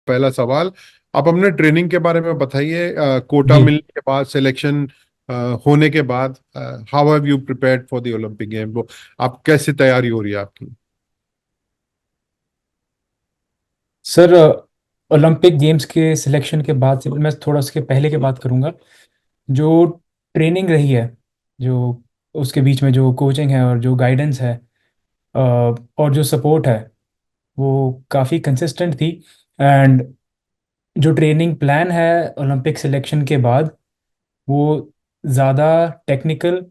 पहला सवाल, आप अपने ट्रेनिंग के बारे में बताइए। कोटा जी मिलने के बाद, सिलेक्शन होने के बाद, how have you prepared for the Olympic game? वो आप कैसे तैयारी हो रही है आपकी? सर, ओलंपिक गेम्स के सिलेक्शन के बाद से मैं थोड़ा उसके पहले की बात करूंगा। जो ट्रेनिंग रही है, जो उसके बीच में जो कोचिंग है और जो गाइडेंस है, और जो सपोर्ट है, वो काफ़ी कंसिस्टेंट थी। एंड जो ट्रेनिंग प्लान है ओलंपिक सिलेक्शन के बाद, वो ज़्यादा टेक्निकल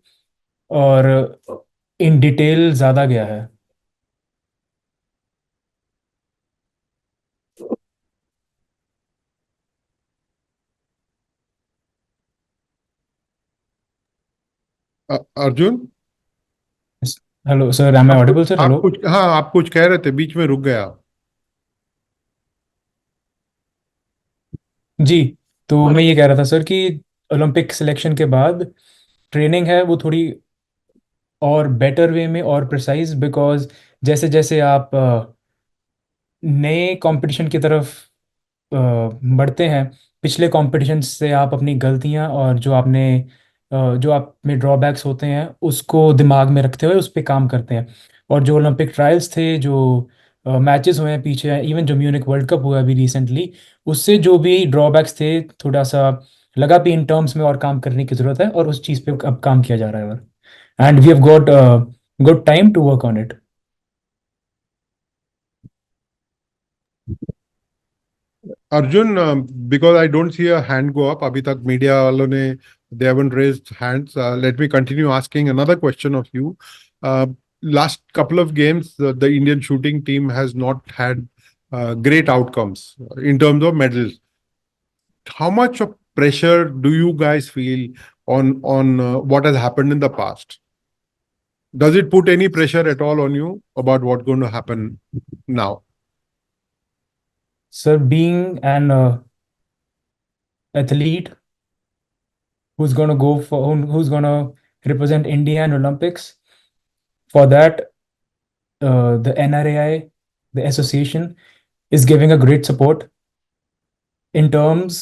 और इन डिटेल ज़्यादा गया है। अर्जुन, हेलो सर, एम आई आप ऑडिबल सर? आप हेलो। कुछ, हाँ, आप कुछ कह रहे थे, बीच में रुक गया। जी, तो मैं ये कह रहा था सर कि ओलंपिक सिलेक्शन के बाद ट्रेनिंग है वो थोड़ी और बेटर वे में और प्रिसाइज, बिकॉज जैसे जैसे आप नए कंपटीशन की तरफ बढ़ते हैं, पिछले कंपटीशन से आप अपनी गलतियां और जो आप में ड्रॉबैक्स होते हैं उसको दिमाग में रखते हुए उस पर काम करते हैं। और जो ओलंपिक ट्रायल्स थे, जो मैचेस हुए हैं पीछे, इवन जो म्यूनिक वर्ल्ड कप हुआ अभी रिसेंटली, उससे जो भी ड्रॉबैक्स थे, थोड़ा सा लगा भी इन टर्म्स में और काम करने की ज़रूरत है, और उस चीज़ पे अब काम किया जा रहा है। और and we have got good time to work on it. Arjun, because I don't see a hand go up अभी तक, मीडिया वालों ने they haven't raised hands. Let me continue asking another question of you. Last couple of games, the Indian shooting team has not had great outcomes in terms of medals. How much of pressure do you guys feel on what has happened in the past? Does it put any pressure at all on you about what's going to happen now? Sir, being an athlete who's going to go for who's going to represent India in Olympics. For that, the NRAI, the association, is giving a great support in terms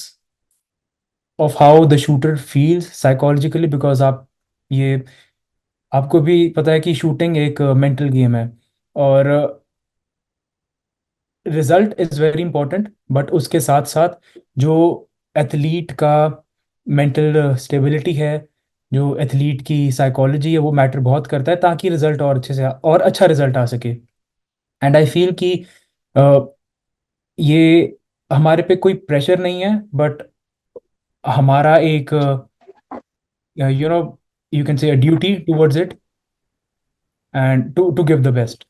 of how the shooter feels psychologically, because ये आपको भी पता है कि shooting एक mental game है, और result is very important, but उसके साथ साथ जो एथलीट का मेंटल स्टेबिलिटी है, जो एथलीट की साइकोलॉजी है, वो मैटर बहुत करता है, ताकि रिजल्ट और अच्छे से और अच्छा रिजल्ट आ सके। एंड आई फील कि अ, ये हमारे पे कोई प्रेशर नहीं है, बट हमारा एक you know you can say a duty towards it, and to give the best.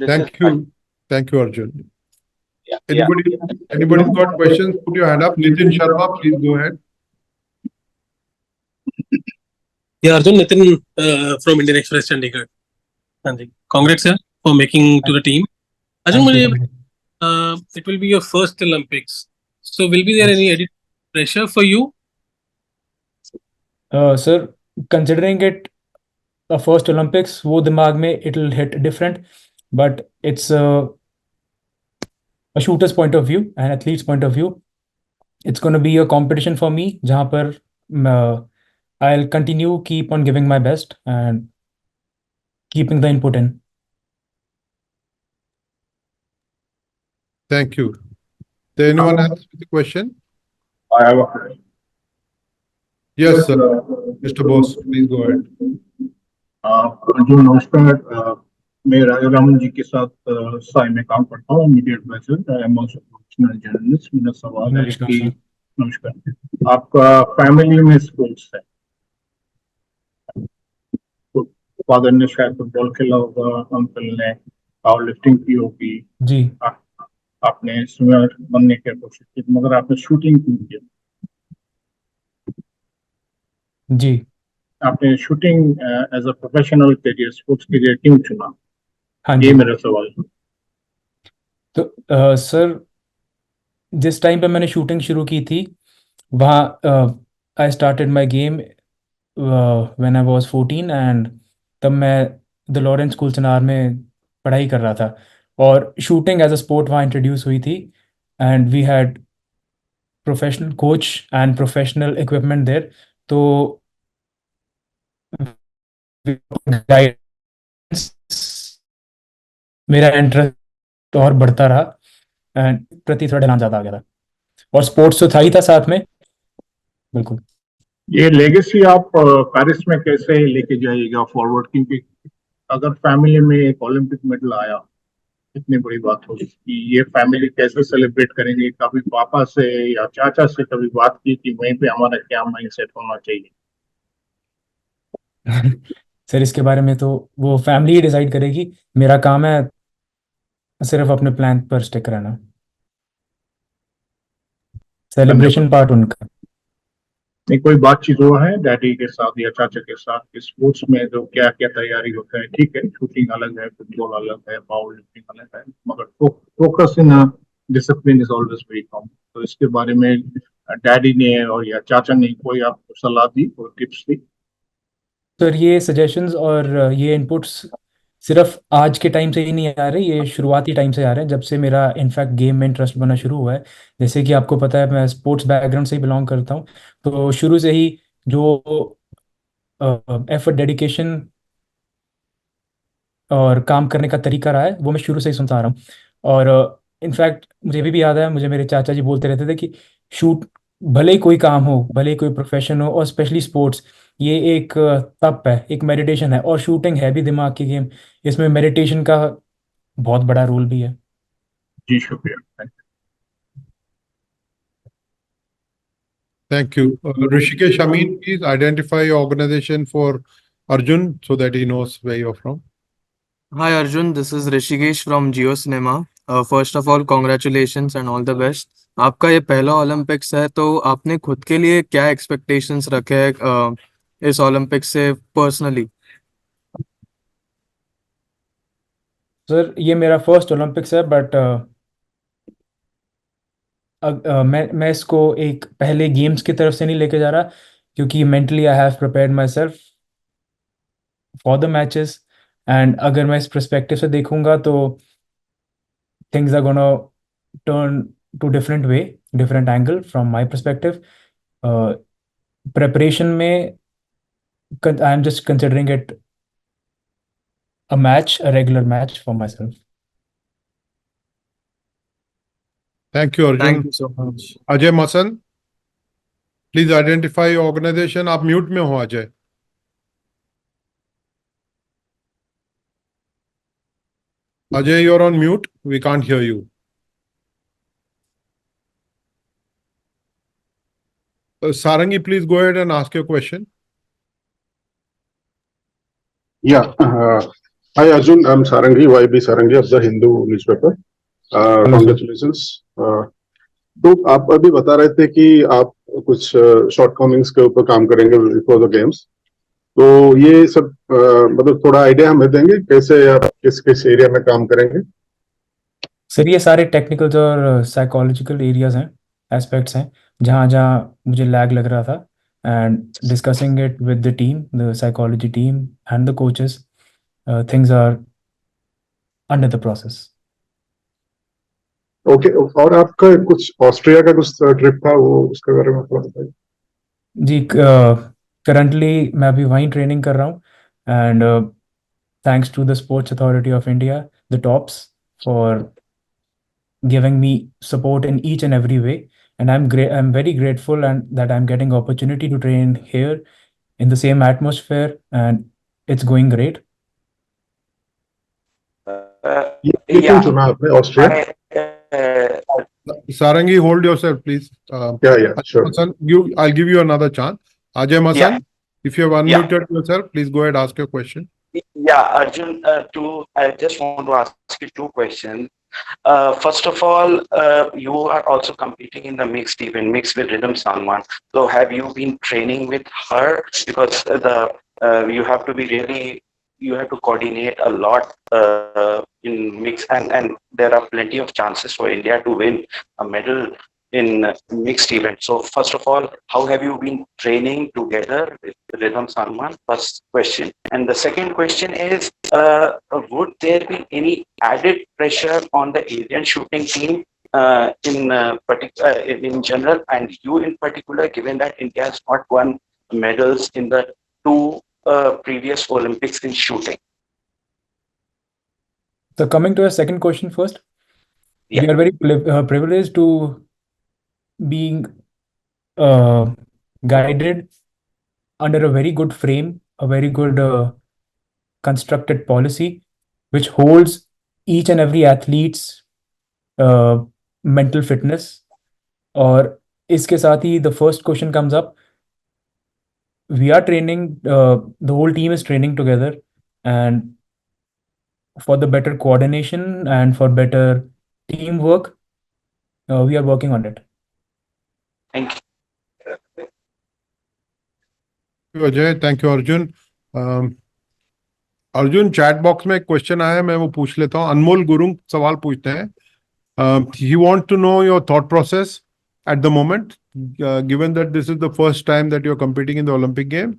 Thank you. Thank you, Arjun. Anybody, anybody's got questions? Put your hand up. Nitin Sharma, please go ahead. Yeah, Arjun, Nitin from Indian Express Chandigarh. हाँ जी, congrats sir for making to the team. Arjun, thank you. मुझे it will be your first Olympics. So will be there any added pressure for you? Sir, considering it first Olympics, वो दिमाग में it will hit different, but it's a shooter's point of view and athlete's point of view. It's going to be a competition for me, जहाँ पर I'll continue keep on giving my best and keeping the input in. Thank you. Does anyone else with a question? I have a question. Yes, sir. Mr. Bose, please go ahead. Arjun नमस्कार। मैं राजा रामन जी के साथ साई में काम करता हूँ, media advisor. I am also professional journalist. मेरा सवाल है नमस्कार कि सर। नमस्कार, आपका फैमिली में स्पोर्ट्स है तो फादर ने शायद फुटबॉल खेला होगा, अंकल ने पावर लिफ्टिंग की होगी, जी आ- आपने स्विमर बनने की कोशिश की, मगर आपने शूटिंग क्यों की? जी। आपने shooting as a professional career, sports career क्यों चुना? हाँ ये जी। मेरा सवाल है। तो सर, जिस टाइम पे मैंने शूटिंग शुरू की थी, वहाँ I started my game when I was 14, and तब मैं द लॉरेंस स्कूल चनार में पढ़ाई कर रहा था, और शूटिंग एज अ स्पोर्ट वहाँ इंट्रोड्यूस हुई थी, and we had professional coach and professional equipment there. तो गाइडेंस, मेरा इंटरेस्ट और बढ़ता रहा एंड प्रति थोड़ा ध्यान ज़्यादा आ गया था, और स्पोर्ट्स तो था ही था साथ में। बिल्कुल। ये लेगेसी आप पेरिस में कैसे लेके जाइएगा फॉरवर्ड, क्योंकि अगर फैमिली में एक ओलंपिक मेडल आया इतनी बड़ी बात होगी कि ये फैमिली कैसे सेलिब्रेट करेंगे? कभी पापा से या चाचा से कभी बात की कि वहीं पे हमारा क्या माइंडसेट होना चाहिए? सर इसके बारे में तो वो फैमिली ही डिसाइड करेगी, मेरा काम है सिर्फ अपने प्लान पर स्टिक रहना, सेलिब्रेशन धन्यवाद। पार्ट उनका। नहीं, कोई बातचीत हुआ है डैडी के साथ या चाचा के साथ स्पोर्ट्स में जो क्या क्या तैयारी होता है? ठीक है, शूटिंग अलग है, फुटबॉल अलग है, पावर लिफ्टिंग अलग है, मगर focus in discipline is always very common. तो इसके बारे में डैडी ने और या चाचा ने कोई आपको सलाह दी और टिप्स दी? सर ये सजेशंस और ये इनपुट्स सिर्फ आज के टाइम से ही नहीं आ रहे, ये शुरुआती टाइम से आ रहे हैं, जब से मेरा इनफैक्ट गेम में इंटरेस्ट बनना शुरू हुआ है। जैसे कि आपको पता है मैं स्पोर्ट्स बैकग्राउंड से ही बिलोंग करता हूँ, तो शुरू से ही जो एफर्ट, डेडिकेशन और काम करने का तरीका रहा है वो मैं शुरू से ही सुनता आ रहा हूँ। और इनफैक्ट मुझे अभी भी याद है, मुझे मेरे चाचा जी बोलते रहते थे कि शूट, भले ही कोई काम हो, भले ही कोई प्रोफेशन हो, और स्पेशली स्पोर्ट्स, ये एक तप है, एक मेडिटेशन है, और शूटिंग है भी दिमाग की गेम, इसमें मेडिटेशन का बहुत बड़ा रोल भी है। जी शुक्रिया। Thank you. Rishikesh Amin, please identify your organization for Arjun so that he knows where you're from. Hi Arjun, this is Rishikesh from Geo Cinema. First of all, congratulations and all the best. आपका ये पहला Olympics है, तो आपने खुद के लिए क्या एक्सपेक्टेशंस रखे हैं इस ओलंपिक से पर्सनली? सर ये मेरा फर्स्ट ओलंपिक्स है, बट मैं इसको एक पहले गेम्स की तरफ से नहीं लेके जा रहा, क्योंकि mentally I have prepared my self for the matches, and अगर मैं इस पर्सपेक्टिव से देखूंगा तो things are gonna turn to different way, different angle from my perspective. Preparation में I'm just considering it a match, a regular match for myself. Thank you, Arjun. Thank you so much. Ajay Masan, please identify your organization. आप mute में हो Ajay. Ajay, you're on mute. We can't hear you. Sarangi, please go ahead and ask your question. Yeah. Hi, Arjun. I'm Sarangi, YB Sarangi of the Hindu newspaper. Congratulations. तो आप अभी बता रहे थे कि आप कुछ शॉर्टकमिंग्स के ऊपर काम करेंगे बिफोर द गेम्स, तो ये सब मतलब थोड़ा आइडिया हमें देंगे कैसे आप किस किस एरिया में काम करेंगे? सर ये सारे टेक्निकल और साइकोलॉजिकल एरियाज हैं, एस्पेक्ट्स हैं, जहाँ जहाँ मुझे लैग लग रहा था, and discussing it with the team, the psychology team and the coaches, things are under the process. Okay. और आपका कुछ ऑस्ट्रिया का कुछ ट्रिप था, वो उसके बारे में थोड़ा बताइए। जी, करंटली मैं अभी वहीं ट्रेनिंग कर रहा हूँ, and thanks to the sports authority of India, the TOPS, for giving me support in each and every way, and I'm very grateful and that I'm getting opportunity to train here in the same atmosphere, and it's going great. ये क्यों चुना आपने Austria? Sarangi, hold yourself, please. Yeah, sure. Masan, I'll give you another chance. Ajay Masan, Yeah. if you have unmuted yourself, please go ahead, ask your question. Yeah, Arjun, I just want to ask you two questions. First of all, you are also competing in the mixed event, mixed with Rhythm Salman. So have you been training with her? Because you have to be really, you have to coordinate a lot in mix, and there are plenty of chances for India to win a medal in mixed event. So first of all, how have you been training together with Rhythm Sanman? First question. And the second question is, would there be any added pressure on the Asian shooting team in general, and you in particular, given that India has not won medals in the two previous Olympics in shooting? So coming to a second question first, we Yeah. are very privileged to being guided under a very good frame, a very good constructed policy, which holds each and every athlete's mental fitness. और इसके साथ ही the first question comes up. We are training, the whole team is training together, and for the better coordination and for better teamwork, we are working on it. Thank you. Ajay, thank you Arjun. Arjun, chat box में एक question आया है, मैं वो पूछ लेता हूँ. अनमोल गुरुंग सवाल पूछते हैं. He wants to know your thought process at the moment, given that this is the first time that you're competing in the Olympic Games,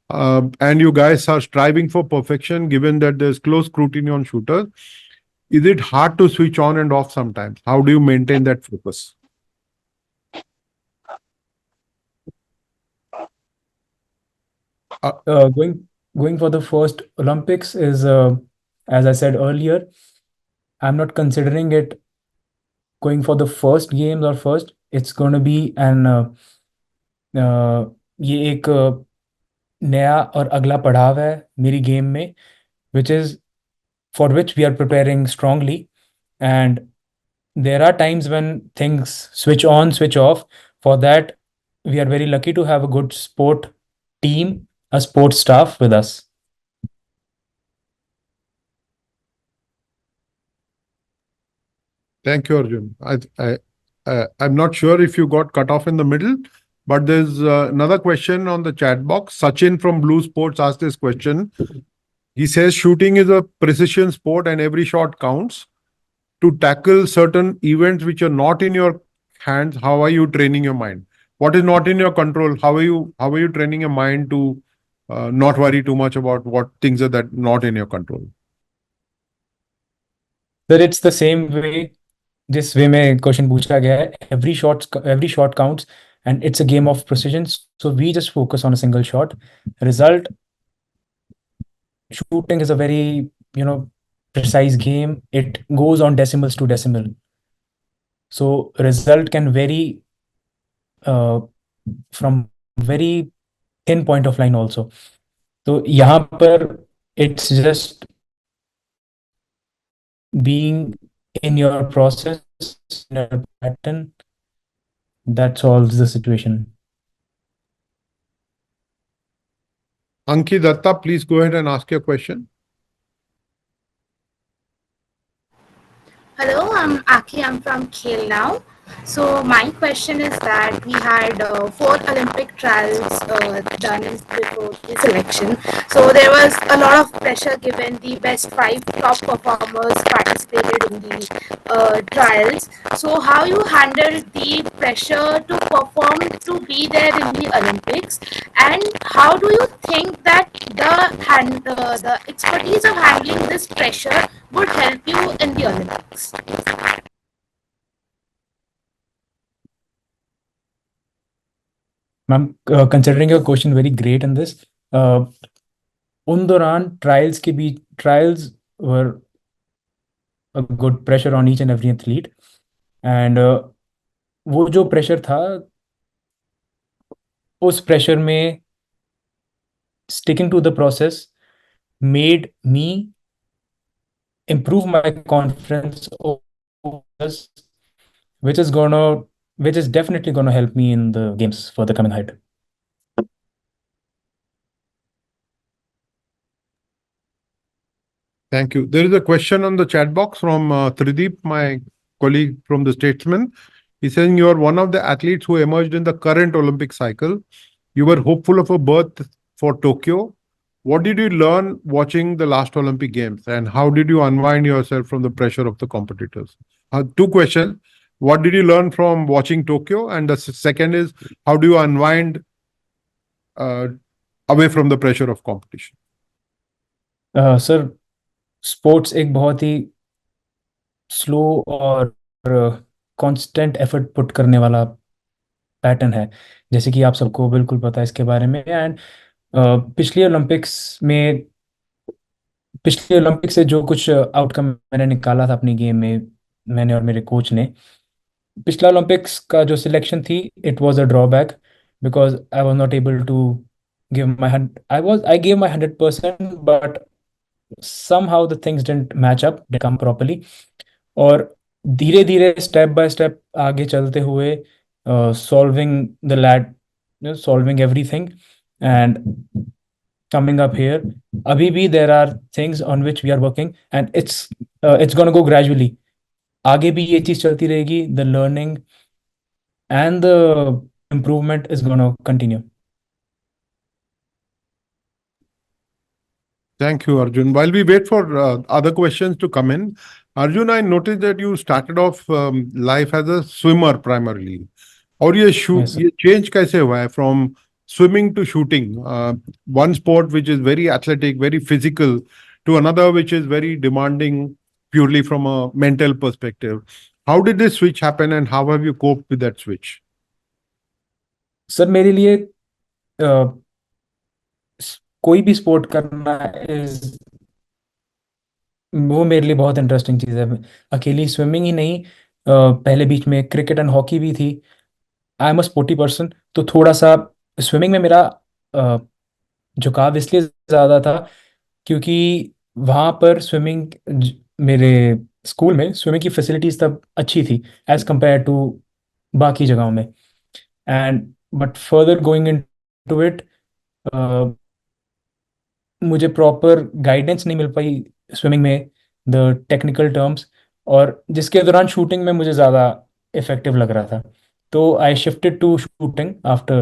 and you guys are striving for perfection, given that there's close scrutiny on shooters. Is it hard to switch on and off sometimes? How do you maintain that focus? Going for the first Olympics is, as I said earlier, I'm not considering it going for the first games or first. It's going to be ये एक नया और अगला पड़ाव है मेरी game में, which is for which we are preparing strongly. And there are times when things switch on, switch off. For that, we are very lucky to have a good sport team, a sports staff with us. Thank you, Arjun. I'm not sure if you got cut off in the middle, but there's another question on the chat box. Sachin from Blue Sports asked this question. He says shooting is a precision sport and every shot counts. To tackle certain events which are not in your hands, how are you training your mind? What is not in your control? How are you training your mind to not worry too much about what things are that not in your control? Sir, it's the same way. जिस वे में question पूछा गया है, every shot counts and it's a game of precision, so we just focus on a single shot. Result, shooting is a very precise game. It goes on decimals to decimal, so result can vary from very thin point of line also. So यहाँ पर it's just being in your process, in your pattern, that solves the situation. Ankit Datta, please go ahead and ask your question. Hello, I'm Aki. I'm from Khel Now. So my question is that we had 4 Olympic trials done before the selection. So there was a lot of pressure given. The best 5 top performers participated in the trials. So how you handled the pressure to perform to be there in the Olympics, and how do you think that the expertise of handling this pressure would help you in the Olympics? I'm considering your question very great in this. उन दौरान trials were a good pressure on each and every athlete, and वो जो pressure था, उस pressure में sticking to the process made me improve my confidence, which is definitely gonna help me in the games for the coming height. Thank you. There is a question on the chat box from Trideep, my colleague from the Statesman. He's saying you are one of the athletes who emerged in the current Olympic cycle. You were hopeful of a berth for Tokyo. What did you learn watching the last Olympic Games, and how did you unwind yourself from the pressure of the competitors? 2 questions. what did you learn from watching Tokyo? And the second is, how do you unwind away from the pressure of competition? Sir sports एक बहुत ही slow और constant effort put करने वाला pattern है, जैसे कि आप सबको बिल्कुल पता है इसके बारे में। एंड पिछले ओलंपिक से जो कुछ आउटकम मैंने निकाला था अपनी गेम में, मैंने और मेरे कोच ने, पिछला ओलंपिक्स का जो सिलेक्शन थी, it was a drawback because I was not able to give my I gave my 100%, but somehow the things didn't match up, didn't come properly। और धीरे धीरे स्टेप बाय स्टेप आगे चलते हुए solving the lad solving everything and coming up here, अभी भी there are things on which we are working and it's gonna go gradually. आगे भी ये चीज़ चलती रहेगी, the learning and the improvement is gonna continue. Thank you, Arjun. While we wait for other questions to come in, Arjun, I noticed that you started off life as a swimmer primarily. और ये Yes, sir. ये change कैसे हुआ है from swimming to shooting? One sport which is very athletic, very physical, to another which is very demanding purely from a mental perspective. How did this switch happen and how have you coped with that switch? Sir मेरे लिए कोई भी sport करना is वो मेरे लिए बहुत interesting चीज़ है। अकेली स्विमिंग ही नहीं, पहले बीच में क्रिकेट एंड हॉकी भी थी। I am a sporty person, तो थोड़ा सा स्विमिंग में मेरा झुकाव इसलिए ज़्यादा था क्योंकि वहाँ पर मेरे स्कूल में स्विमिंग की फैसिलिटीज़ तब अच्छी थी एज कम्पेयर टू बाकी जगहों में। And but further going into it, मुझे प्रॉपर गाइडेंस नहीं मिल पाई स्विमिंग में, द टेक्निकल टर्म्स, और जिसके दौरान शूटिंग में मुझे ज़्यादा इफेक्टिव लग रहा था। तो I shifted to shooting after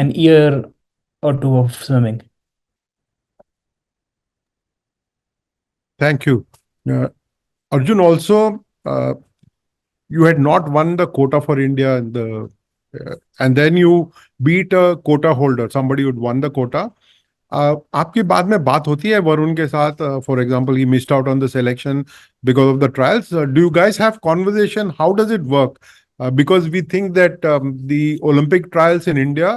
an year और to off swimming. Thank you. Arjun, also, you had not won the quota for India in and then you beat a quota holder, somebody who'd won the quota. आपकी बाद में बात होती है वरुण के साथ? For example, he missed out on the selection because of the trials. Do you guys have conversation? How does it work? Because we think that the Olympic trials in India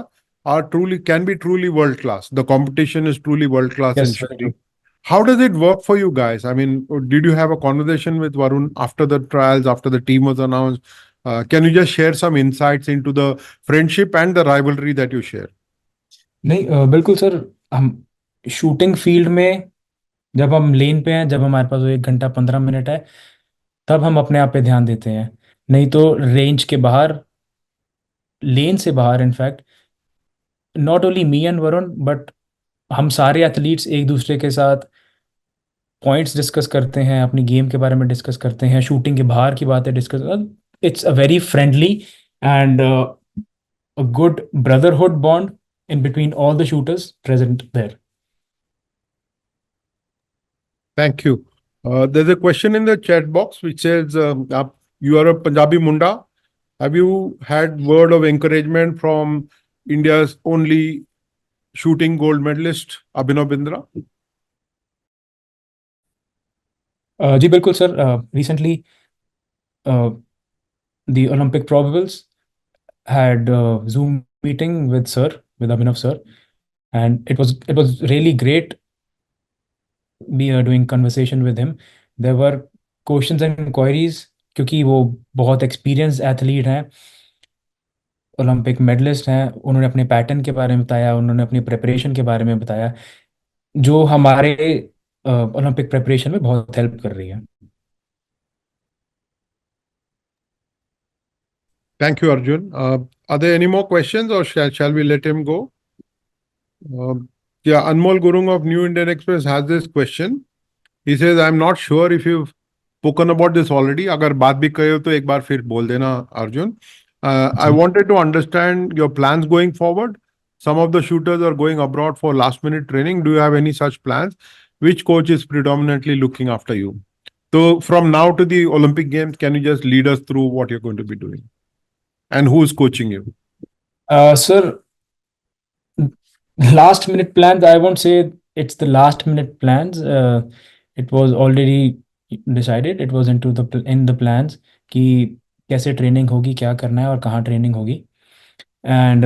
can be truly world class. The competition is truly world class in Yes, very shooting. true. How does it work for you guys? I mean, did you have a conversation with Varun after the trials, after the team was announced? Can you just share some insights into the friendship and the rivalry that you share? नहीं, बिल्कुल sir. हम shooting field में जब हम लेन पे हैं, जब हमारे पास वो 1 घंटा 15 मिनट है, तब हम अपने आप पे ध्यान देते हैं। नहीं तो रेंज के बाहर, लेन से बाहर, in fact not only me and Varun but हम सारे एथलीट्स एक दूसरे के साथ पॉइंट्स डिस्कस करते हैं, अपनी गेम के बारे में डिस्कस करते हैं, शूटिंग के बाहर की बातें discuss. It's a very friendly and a good brotherhood bond in between all the shooters present there. Thank you. There's a question in the chat box which says, you are a Punjabi Munda. Have you had word of encouragement from India's only shooting gold medalist, Abhinav Bindra? जी बिल्कुल sir. recently the Olympic probables had Zoom meeting with Abhinav sir, and it was really great doing conversation with him. There were questions and inquiries क्योंकि वो बहुत experience athlete हैं, Olympic medallist हैं। उन्होंने अपने pattern के बारे में बताया, उन्होंने अपनी प्रिपरेशन के बारे में बताया, जो हमारे ओलंपिक प्रिपरेशन में बहुत हेल्प कर रही है। Thank you, Arjun. Are there any more questions or shall we let him go? Yeah, Anmol Gurung of New Indian Express has this question. He says, I'm not sure if you've spoken about this already. अगर बात भी कहे हो तो एक बार फिर बोल देना, Arjun. I wanted to understand your plans going forward. Some of the shooters are going abroad for last minute training. Do you have any such plans? Which coach is predominantly looking after you? So from now to the Olympic Games, can you just lead us through what you're going to be doing? And who is coaching you? Sir, last minute plans, I won't say it's the last minute plans. It was already decided. It was in the plans कि कैसे training होगी, क्या करना है और कहाँ training होगी. And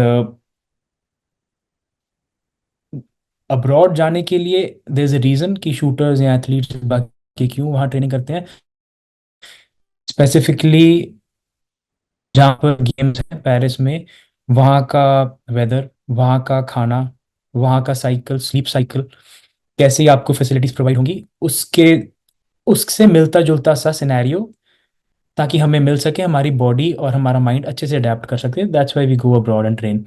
abroad जाने के लिए देयर इज अ रीज़न कि शूटर्स या एथलीट्स बाकी क्यों वहाँ ट्रेनिंग करते हैं. स्पेसिफिकली जहाँ पर गेम्स हैं पेरिस में, वहाँ का वेदर, वहाँ का खाना, वहाँ का साइकिल, स्लीप साइकिल, कैसे आपको फैसिलिटीज़ प्रोवाइड होंगी, उससे मिलता जुलता सा सिनेरियो, ताकि हमें मिल सके, हमारी बॉडी और हमारा माइंड अच्छे से अडेप्ट कर सके. That's why we go abroad and train.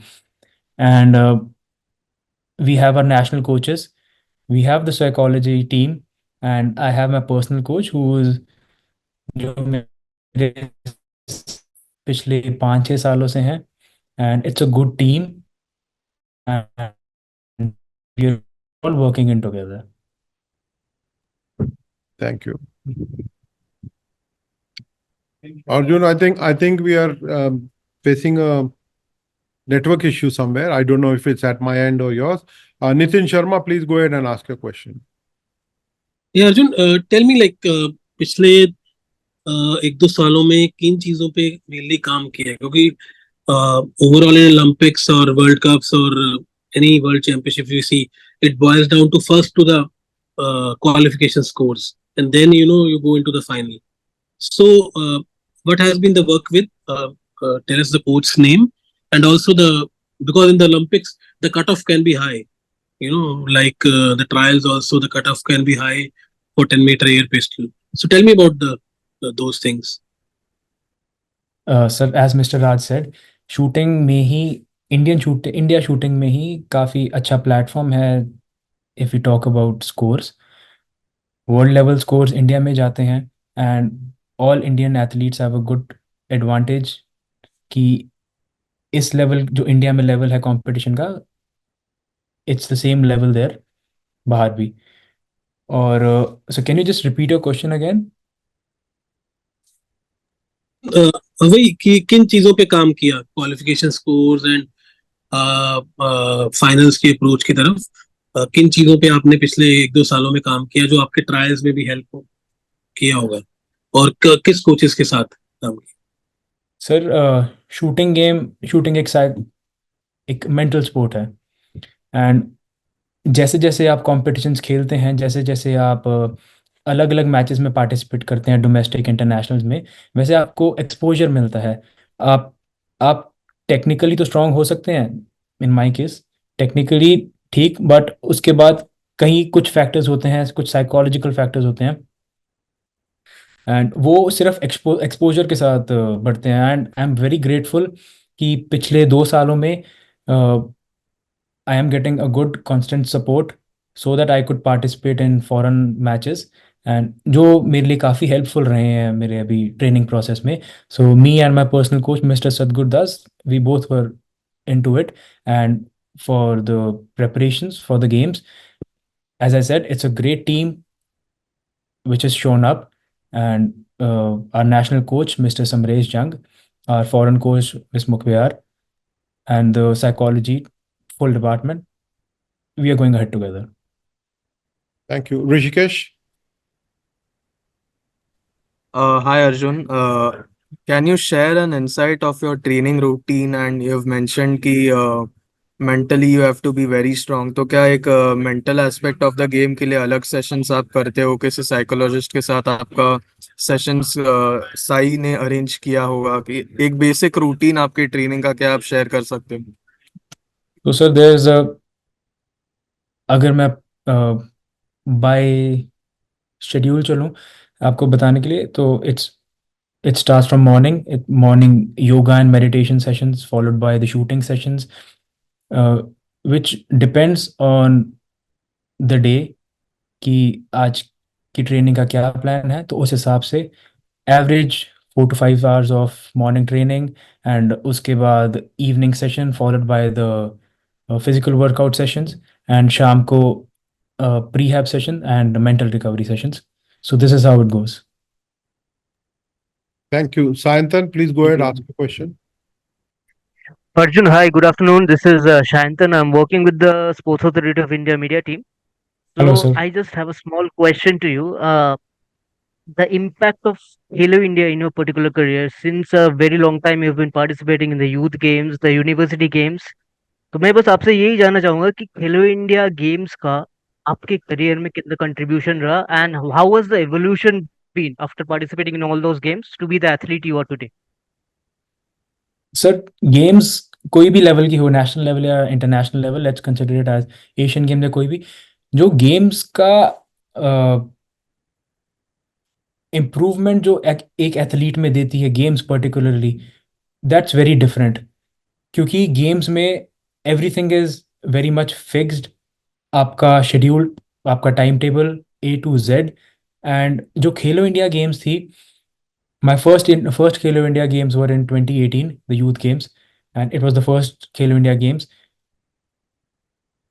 And we have our national coaches, we have the psychology team, and I have my personal coach who is जो मेरे पिछले 5-6 सालों से हैं. And it's a good team and we are all working in together. Thank you. Arjun, I think we are facing a network issue somewhere. I don't know if it's at my end or yours. Nitin Sharma, please go ahead and ask your question. Yeah, Arjun, tell me like पिछले 1-2 सालों में किन चीजों पे mainly काम किया है, क्योंकि ओवरऑल इन ओलंपिक्स और वर्ल्ड कप्स और any world championship you see it boils down to first to the qualification scores and then you go into the final. So what has been the work with tell us the coach's name, and also because in the Olympics the cutoff can be high, like the trials also the cutoff can be high for 10-meter air pistol. So tell me about those things. Sir, as Mr. Raj said, shooting में ही India shooting में ही काफ़ी अच्छा platform है. If you talk about scores, world level scores India में जाते हैं and all Indian athletes have a good advantage कि इस लेवल जो इंडिया में लेवल है कंपटीशन का, it's the same level there बाहर भी. और so can you just repeat your question again? वही कि किन चीजों पे काम किया, क्वालिफिकेशन स्कोर्स एंड फाइनल्स की अप्रोच की तरफ, किन चीजों पे आपने पिछले 1-2 सालों में काम किया जो आपके ट्रायल्स में भी हेल्प किया होगा, और किस कोचेस के साथ काम किया? सर, शूटिंग एक मेंटल स्पोर्ट है. एंड जैसे जैसे आप कॉम्पिटिशन्स खेलते हैं, जैसे जैसे आप अलग अलग मैचेस में पार्टिसिपेट करते हैं, डोमेस्टिक इंटरनेशनल्स में, वैसे आपको एक्सपोजर मिलता है. आप टेक्निकली तो स्ट्रांग हो सकते हैं, इन माय केस टेक्निकली ठीक, बट उसके बाद कहीं कुछ फैक्टर्स होते हैं, कुछ साइकोलॉजिकल फैक्टर्स होते हैं, एंड वो सिर्फ एक्सपोजर के साथ बढ़ते हैं. And I am very grateful कि पिछले 2 सालों में I am getting a good constant support so that I could participate in foreign matches, and जो मेरे लिए काफ़ी helpful रहे हैं मेरे अभी training process में. So me and my personal coach Mr. Sadhgur Das, we both were into it, and for the preparations for the games, as I said, it's a great team which has shown up, and our national coach Mr. Samresh Jung, our foreign coach Ms. Mukhbiar, and the psychology full department, we are going ahead together. Thank you. Rishikesh? Hi Arjun, can you share an insight of your training routine? And you've mentioned कि mentally you have to be very strong. तो क्या एक mental aspect of the game के लिए अलग sessions आप करते हो, किसी psychologist के साथ आपका sessions साई ने arrange किया होगा, कि एक basic routine आपकी training का क्या आप share कर सकते हो? तो सर अगर मैं बाय शेड्यूल चलूँ आपको बताने के लिए, तो it starts from morning yoga and meditation sessions followed by the shooting sessions, which depends on the day कि आज की ट्रेनिंग का क्या प्लान है. तो उस हिसाब से average 4 to 5 hours of morning training, and उसके बाद evening session followed by the physical workout sessions, and शाम को prehab session and mental recovery sessions. So this is how it goes. Thank you. Sayantan, please go ahead, ask your question. Arjun, hi, good afternoon. This is Shantan. I'm working with the Sports Authority of India media team. Hello, So sir. I just have a small question to you. The impact of Halo India in your particular career, since a very long time you've been participating in the youth games, the university games. तो मैं बस आपसे यही जानना चाहूंगा कि खेलो India games का आपके करियर में कितना कंट्रीब्यूशन रहा and how was the evolution been after participating in all those games to be the athlete you are today. Sir games कोई भी लेवल की हो, नेशनल लेवल या international level, let's consider it as Asian games या कोई भी, जो games का इम्प्रूवमेंट जो एक एथलीट में देती है games particularly, that's very different. क्योंकि गेम्स में everything is very much fixed. आपका शेड्यूल, आपका time table A to Z. And जो खेलो इंडिया गेम्स थी, my first Khelo India games were in 2018, the youth games, and it was the first Khelo India games.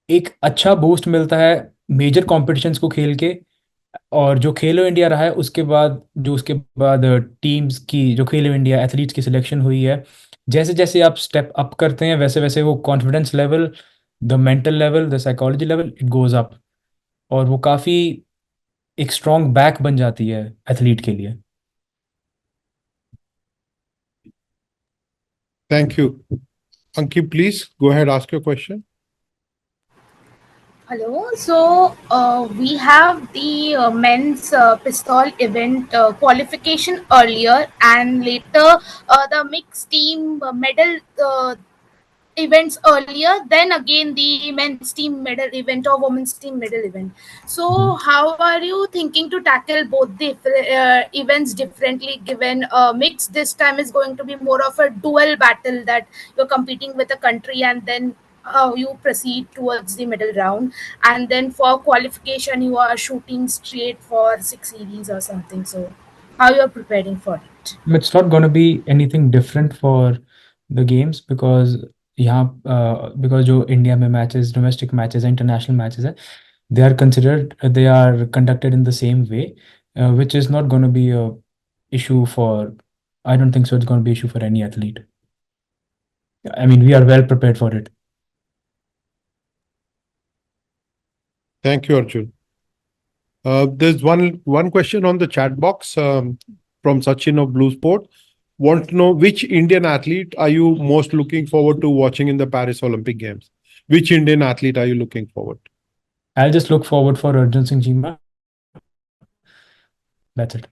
एक अच्छा boost मिलता है major competitions को खेल के, और जो खेलो इंडिया रहा है उसके बाद टीम्स की, जो खेलो इंडिया एथलीट्स की सिलेक्शन हुई है, जैसे जैसे आप स्टेप अप करते हैं वैसे वैसे वो confidence level, the mental level, the psychology level, it goes up, और वो काफ़ी एक स्ट्रॉन्ग बैक बन जाती है एथलीट के लिए. Thank you. Ankit, please go ahead, ask your question. Hello. So we have the men's pistol event qualification earlier, and later the mixed team medal events earlier. Then again the men's team medal event or women's team medal event. So how are you thinking to tackle both the events differently, given mixed this time is going to be more of a dual battle, that you're competing with a country and then you proceed towards the middle round, and then for qualification you are shooting straight for 6 series or something. So how you are preparing for it? It's not going to be anything different for the games, because because जो India में matches, domestic matches, international matches है, they are conducted in the same way, which is not going to be a issue for, I don't think so it's going to be issue for any athlete. I mean, we are well prepared for it. Thank you, Arjun. There's one question on the chat box from Sachin of Blue Sport. Want to know which Indian athlete are you most looking forward to watching in the Paris Olympic Games? Which Indian athlete are you looking forward to? I'll just look forward for Arjun Singh Chima. That's it.